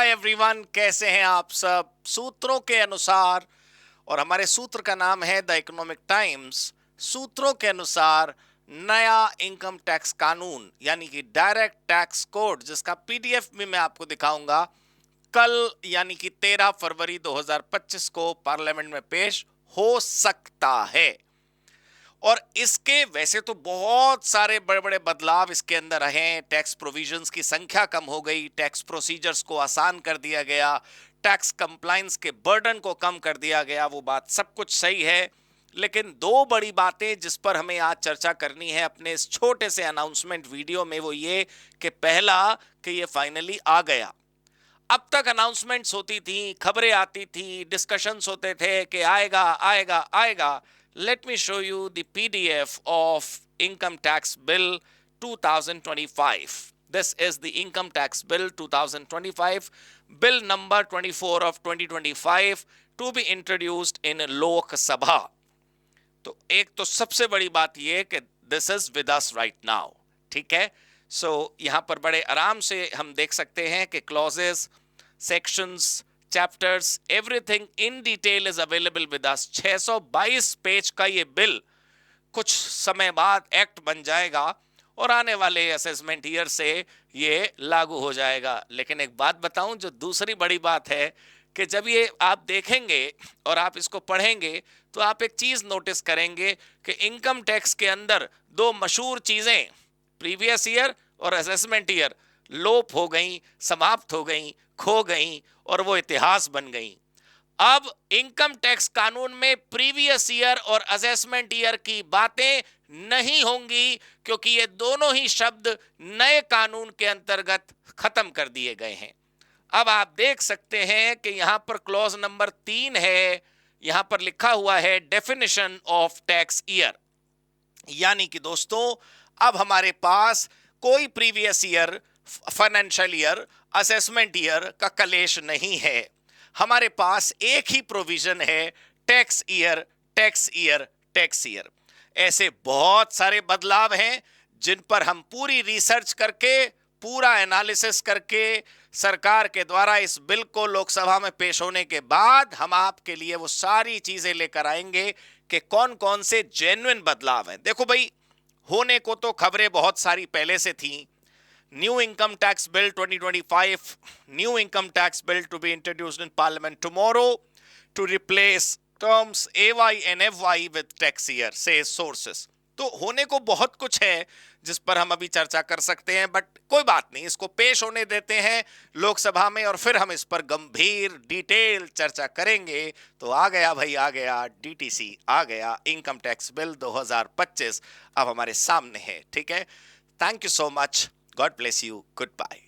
Hi everyone, कैसे हैं आप सब। सूत्रों के अनुसार, और हमारे सूत्र का नाम है द इकोनॉमिक टाइम्स। सूत्रों के अनुसार नया इनकम टैक्स कानून यानी कि डायरेक्ट टैक्स कोड, जिसका पीडीएफ भी मैं आपको दिखाऊंगा, कल यानी कि 13 फरवरी 2025 को पार्लियामेंट में पेश हो सकता है। और इसके वैसे तो बहुत सारे बड़े बड़े बदलाव इसके अंदर हैं। टैक्स प्रोविजंस की संख्या कम हो गई, टैक्स प्रोसीजर्स को आसान कर दिया गया, टैक्स कंप्लायंस के बर्डन को कम कर दिया गया। वो बात सब कुछ सही है, लेकिन दो बड़ी बातें जिस पर हमें आज चर्चा करनी है अपने इस छोटे से अनाउंसमेंट वीडियो में, वो ये कि पहला कि ये फाइनली आ गया। अब तक अनाउंसमेंट्स होती थी, खबरें आती थी, डिस्कशंस होते थे कि आएगा आएगा आएगा। Let me show you the PDF of income tax bill 2025. This is the income tax bill 2025, bill number 24 of 2025 to be introduced in Lok Sabha. तो एक तो सबसे बड़ी बात यह कि this is with us right now, ठीक है। सो यहां पर बड़े आराम से हम देख सकते हैं कि clauses, sections, chapters, everything in detail is available with us. 622 page का ये बिल कुछ समय बाद एक्ट बन जाएगा और आने वाले असेसमेंट ईयर से ये लागू हो जाएगा। लेकिन एक बात बताऊं, जो दूसरी बड़ी बात है कि जब ये आप देखेंगे और आप इसको पढ़ेंगे तो आप एक चीज नोटिस करेंगे कि इनकम टैक्स के अंदर दो मशहूर चीजें, प्रीवियस ईयर और असेसमेंट ईयर, लोप हो गई, समाप्त हो गई, खो गई और वो इतिहास बन गई। अब इनकम टैक्स कानून में प्रीवियस ईयर और असेसमेंट ईयर की बातें नहीं होंगी, क्योंकि ये दोनों ही शब्द नए कानून के अंतर्गत खत्म कर दिए गए हैं। अब आप देख सकते हैं कि यहां पर क्लॉज नंबर 3 है, यहां पर लिखा हुआ है डेफिनेशन ऑफ टैक्स ईयर। यानी कि दोस्तों, अब हमारे पास कोई previous year, financial year, assessment year का कलेश नहीं है। हमारे पास एक ही प्रोविजन है, tax year, tax year, tax year. ऐसे बहुत सारे बदलाव हैं जिन पर हम पूरी रिसर्च करके, पूरा एनालिसिस करके, सरकार के द्वारा इस बिल को लोकसभा में पेश होने के बाद हम आपके लिए वो सारी चीजें लेकर आएंगे कि कौन कौन से जेन्युइन बदलाव हैं। देखो भाई, होने को तो खबरें बहुत सारी पहले से थी। New income tax bill 2025, new income tax bill to be introduced in parliament tomorrow to replace terms AY and FY with tax year say sources। तो होने को बहुत कुछ है जिस पर हम अभी चर्चा कर सकते हैं, बट कोई बात नहीं, इसको पेश होने देते हैं लोकसभा में और फिर हम इस पर गंभीर डिटेल चर्चा करेंगे। तो आ गया भाई, आ गया DTC, आ गया इनकम टैक्स बिल 2025 अब हमारे सामने है, ठीक है। Thank you so much, God bless you, good bye.